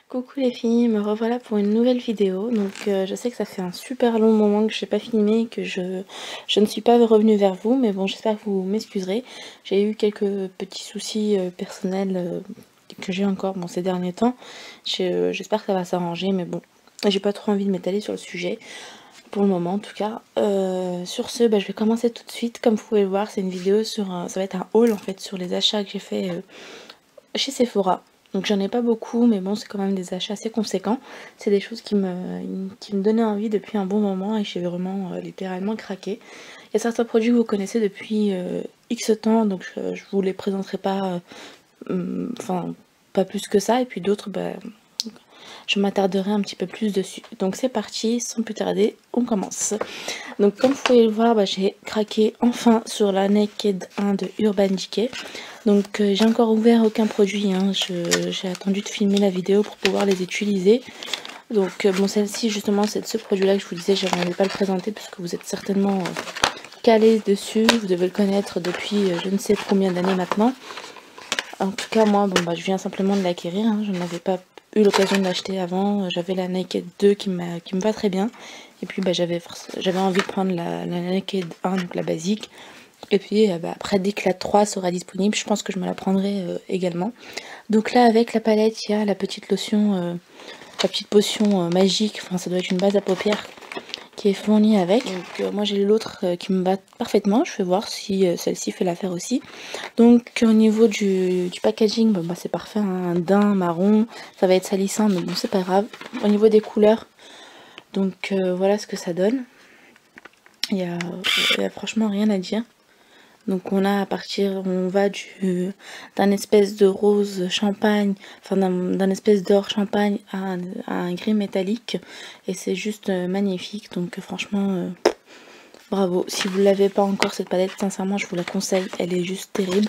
Coucou les filles, me revoilà pour une nouvelle vidéo. Donc je sais que ça fait un super long moment que je n'ai pas filmé, que je ne suis pas revenue vers vous, mais bon, j'espère que vous m'excuserez. J'ai eu quelques petits soucis personnels que j'ai encore ces derniers temps. J'espère que ça va s'arranger, mais bon, j'ai pas trop envie de m'étaler sur le sujet pour le moment en tout cas. Sur ce, je vais commencer tout de suite. Comme vous pouvez le voir, c'est une vidéo sur ça va être un haul en fait sur les achats que j'ai fait chez Sephora. Donc j'en ai pas beaucoup, mais bon, c'est quand même des achats assez conséquents. C'est des choses qui me donnaient envie depuis un bon moment et j'ai vraiment littéralement craqué. Il y a certains produits que vous connaissez depuis X temps, donc je vous les présenterai pas, enfin pas plus que ça. Et puis d'autres, je m'attarderai un petit peu plus dessus. Donc c'est parti, sans plus tarder, on commence. Donc comme vous pouvez le voir, j'ai craqué enfin sur la Naked 1 de Urban Decay. Donc j'ai encore ouvert aucun produit, hein. J'ai attendu de filmer la vidéo pour pouvoir les utiliser. Donc bon, celle-ci justement, c'est de ce produit là que je vous disais, j'aimerais pas le présenter parce que vous êtes certainement calés dessus, vous devez le connaître depuis je ne sais combien d'années maintenant. En tout cas moi, je viens simplement de l'acquérir, hein. Je n'avais pas eu l'occasion de l'acheter avant. J'avais la Naked 2 qui me va très bien. Et puis j'avais envie de prendre la Naked 1, donc la basique. Et puis après, dès que la 3 sera disponible, je pense que je me la prendrai également. Donc là, avec la palette, il y a la petite lotion, la petite potion magique. Enfin, ça doit être une base à paupières qui est fournie avec. Donc moi, j'ai l'autre qui me va parfaitement. Je vais voir si celle-ci fait l'affaire aussi. Donc au niveau du packaging, c'est parfait, hein, un daim marron. Ça va être salissant, mais bon, c'est pas grave. Au niveau des couleurs, donc voilà ce que ça donne. Il y a franchement rien à dire. Donc on a on va d'un espèce de rose champagne, enfin d'un espèce d'or champagne à un gris métallique. Et c'est juste magnifique. Donc franchement, bravo. Si vous ne l'avez pas encore cette palette, sincèrement je vous la conseille. Elle est juste terrible.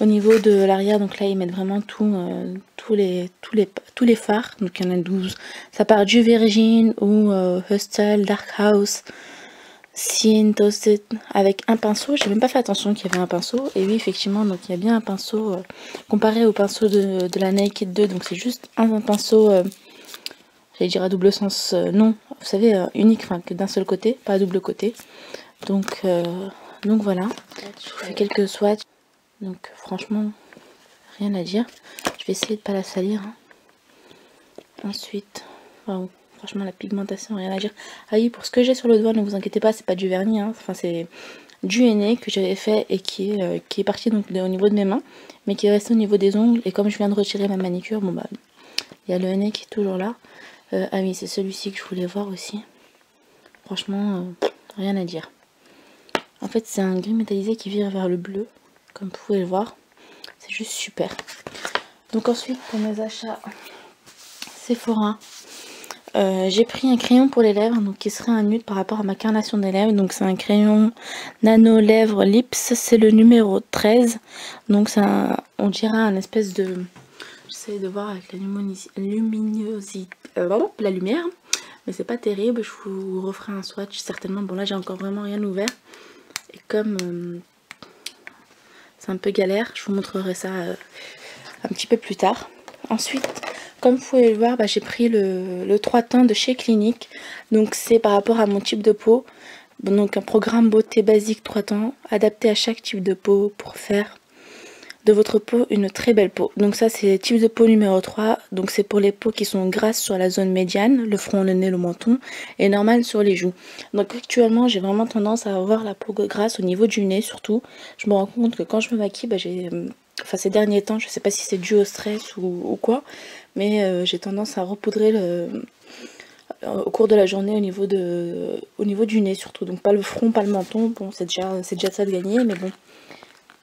Au niveau de l'arrière, donc là ils mettent vraiment tous les fards. Donc il y en a 12. Ça part du Virgin ou Hustle, Dark House, Cine, Toasted, avec un pinceau. J'ai même pas fait attention qu'il y avait un pinceau. Et oui, effectivement, donc il y a bien un pinceau comparé au pinceau de la Naked 2. Donc c'est juste un pinceau, j'allais dire à double sens, non, vous savez, unique, enfin que d'un seul côté, pas à double côté. Donc voilà, je fais quelques swatchs. Donc franchement, rien à dire. Je vais essayer de pas la salir, hein. Ensuite, wow. Franchement, la pigmentation, rien à dire. Ah oui, pour ce que j'ai sur le doigt, ne vous inquiétez pas, c'est pas du vernis, hein. Enfin, c'est du henné que j'avais fait et qui est parti donc au niveau de mes mains, mais qui est resté au niveau des ongles. Et comme je viens de retirer ma manicure, il y a le henné qui est toujours là. Ah oui, c'est celui-ci que je voulais voir aussi. Franchement, rien à dire. En fait, c'est un gris métallisé qui vire vers le bleu, comme vous pouvez le voir. C'est juste super. Donc ensuite, pour mes achats Sephora, j'ai pris un crayon pour les lèvres, donc qui serait un nude par rapport à ma carnation des lèvres. Donc c'est un crayon Nano Lèvres Lips, c'est le numéro 13. Donc c'est on dirait un espèce de... J'essaie de voir avec la luminosité, la lumière, mais c'est pas terrible. Je vous referai un swatch certainement. Bon là j'ai encore vraiment rien ouvert. Et comme c'est un peu galère, je vous montrerai ça un petit peu plus tard. Ensuite, comme vous pouvez le voir, j'ai pris le 3 teints de chez Clinique. Donc c'est par rapport à mon type de peau. Donc un programme beauté basique 3 teints, adapté à chaque type de peau pour faire de votre peau une très belle peau. Donc ça c'est type de peau numéro 3. Donc c'est pour les peaux qui sont grasses sur la zone médiane, le front, le nez, le menton, et normales sur les joues. Donc actuellement j'ai vraiment tendance à avoir la peau grasse au niveau du nez surtout. Je me rends compte que quand je me maquille, enfin ces derniers temps, je sais pas si c'est dû au stress ou quoi, mais j'ai tendance à repoudrer au cours de la journée au niveau du nez surtout. Donc pas le front, pas le menton, bon c'est déjà ça de gagner, mais bon.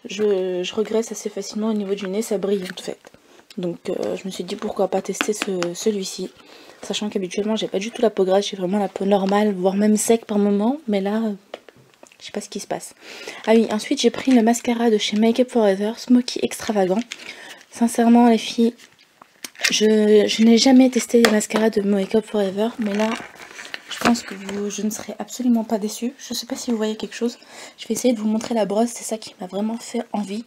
Je regresse assez facilement au niveau du nez, ça brille en fait. Donc je me suis dit pourquoi pas tester celui-ci. Sachant qu'habituellement j'ai pas du tout la peau grasse, j'ai vraiment la peau normale, voire même sec par moment. Mais là, je sais pas ce qui se passe. Ah oui, ensuite j'ai pris le mascara de chez Make Up For Ever, Smoky Extravagant. Sincèrement les filles, je n'ai jamais testé les mascaras de Make Up For Ever. Mais là, je pense que je ne serai absolument pas déçue. Je ne sais pas si vous voyez quelque chose. Je vais essayer de vous montrer la brosse. C'est ça qui m'a vraiment fait envie.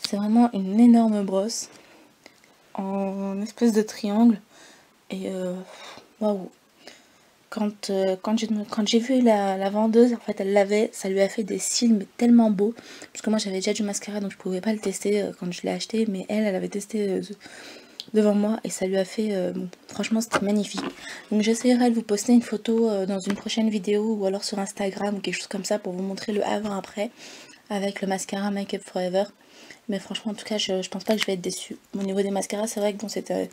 C'est vraiment une énorme brosse en espèce de triangle. Et waouh, quand j'ai vu la vendeuse, en fait elle l'avait, ça lui a fait des cils mais tellement beaux, parce que moi j'avais déjà du mascara donc je pouvais pas le tester quand je l'ai acheté, mais elle avait testé devant moi et ça lui a fait, franchement c'était magnifique. Donc j'essaierai de vous poster une photo dans une prochaine vidéo ou alors sur Instagram ou quelque chose comme ça pour vous montrer le avant-après avec le mascara Make Up For Ever. Mais franchement en tout cas je pense pas que je vais être déçue. Au niveau des mascaras c'est vrai que bon c'était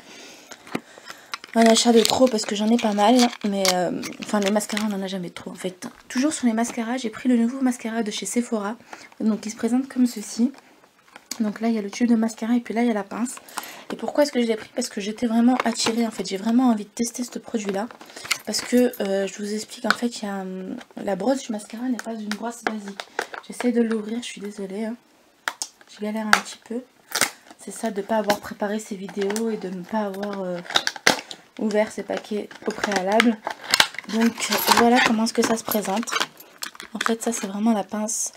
un achat de trop parce que j'en ai pas mal, mais enfin les mascaras on en a jamais trop en fait. Toujours sur les mascaras, j'ai pris le nouveau mascara de chez Sephora, donc il se présente comme ceci. Donc là il y a le tube de mascara et puis là il y a la pince. Et pourquoi est-ce que je l'ai pris? Parce que j'étais vraiment attirée en fait, j'ai vraiment envie de tester ce produit là. Parce que je vous explique, en fait il y a la brosse du mascara n'est pas une brosse basique. J'essaie de l'ouvrir, je suis désolée, hein. Je galère un petit peu. C'est ça de ne pas avoir préparé ces vidéos et de ne pas avoir ouvert ces paquets au préalable. Donc voilà comment est-ce que ça se présente. En fait ça c'est vraiment la pince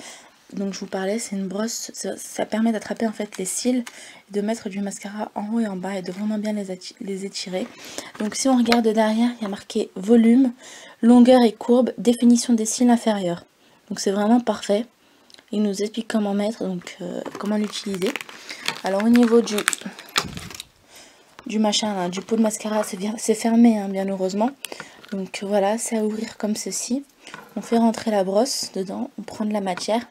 donc je vous parlais, c'est une brosse, ça permet d'attraper en fait les cils, de mettre du mascara en haut et en bas et de vraiment bien les étirer. Donc si on regarde derrière, il y a marqué volume, longueur et courbe, définition des cils inférieurs. Donc c'est vraiment parfait. Il nous explique comment mettre, donc comment l'utiliser. Alors au niveau du machin, là, du pot de mascara, c'est fermé hein, bien heureusement. Donc voilà, c'est à ouvrir comme ceci. On fait rentrer la brosse dedans, on prend de la matière.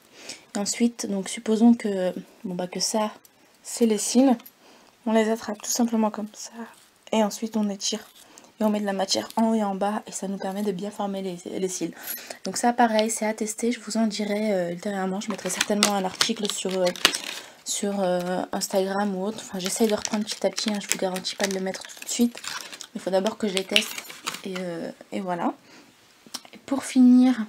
Et ensuite, donc supposons que, bon bah que ça, c'est les cils. On les attrape tout simplement comme ça. Et ensuite on étire. Et on met de la matière en haut et en bas. Et ça nous permet de bien former les cils. Donc ça pareil, c'est à tester. Je vous en dirai ultérieurement. Je mettrai certainement un article sur Instagram ou autre. Enfin j'essaye de reprendre petit à petit. Hein. Je vous garantis pas de le mettre tout de suite. Il faut d'abord que je les teste. Et voilà. Et pour finir,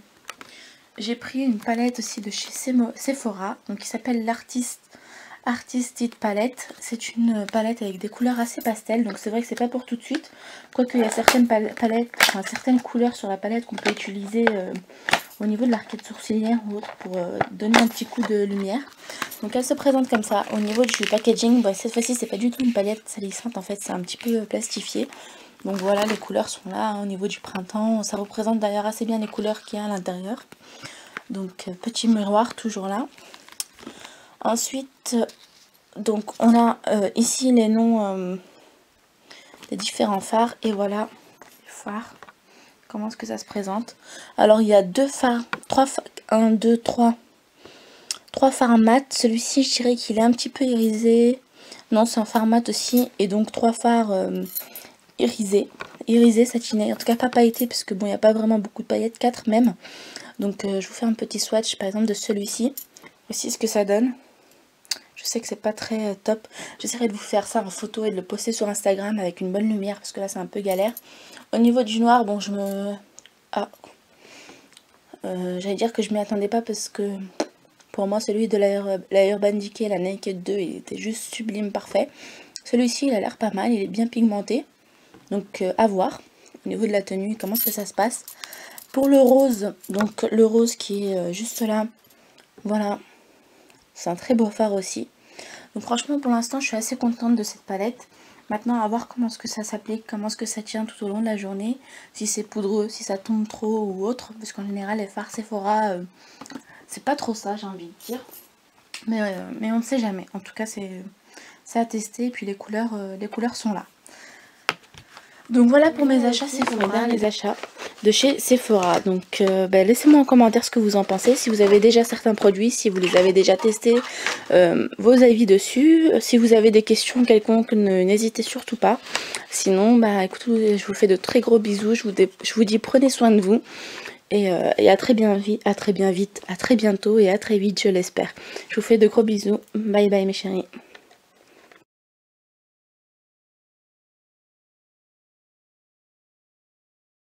j'ai pris une palette aussi de chez Sephora, donc qui s'appelle l'Artistic Palette. C'est une palette avec des couleurs assez pastel, donc c'est vrai que c'est pas pour tout de suite. Quoique il y a certaines palettes, enfin certaines couleurs sur la palette qu'on peut utiliser au niveau de l'arcade sourcilière ou autre pour donner un petit coup de lumière. Donc elle se présente comme ça. Au niveau du packaging, bon, cette fois-ci c'est pas du tout une palette salissante, en fait c'est un petit peu plastifié. Donc voilà, les couleurs sont là hein, au niveau du printemps. Ça représente d'ailleurs assez bien les couleurs qu'il y a à l'intérieur. Donc petit miroir toujours là. Ensuite, donc on a ici les noms des différents fards. Et voilà les fards. Comment est-ce que ça se présente? Alors il y a trois fards mat. Celui-ci je dirais qu'il est un petit peu irisé. Non, c'est un fard mat aussi. Et donc 3 fards irisé, satiné, en tout cas pas pailleté parce que bon il n'y a pas vraiment beaucoup de paillettes, 4 même. Donc je vous fais un petit swatch par exemple de celui-ci, voici ce que ça donne. Je sais que c'est pas très top, j'essaierai de vous faire ça en photo et de le poster sur Instagram avec une bonne lumière parce que là c'est un peu galère. Au niveau du noir, bon j'allais dire que je m'y attendais pas parce que pour moi celui de la Urban Decay, la Naked 2, il était juste sublime, parfait. Celui-ci il a l'air pas mal, il est bien pigmenté. Donc à voir au niveau de la tenue, comment est-ce que ça se passe. Pour le rose, donc le rose qui est juste là, voilà, c'est un très beau fard aussi. Donc franchement pour l'instant je suis assez contente de cette palette. Maintenant à voir comment est-ce que ça s'applique, comment est-ce que ça tient tout au long de la journée. Si c'est poudreux, si ça tombe trop ou autre. Parce qu'en général les fards Sephora, c'est pas trop ça j'ai envie de dire. Mais on ne sait jamais. En tout cas c'est à tester et puis les couleurs sont là. Donc voilà pour mes achats Sephora, les achats de chez Sephora. Donc laissez-moi en commentaire ce que vous en pensez, si vous avez déjà certains produits, si vous les avez déjà testés, vos avis dessus. Si vous avez des questions quelconques, n'hésitez surtout pas. Sinon, écoutez, je vous fais de très gros bisous, je vous dis prenez soin de vous. Et à très vite, à très bientôt et à très vite je l'espère. Je vous fais de gros bisous, bye bye mes chéris.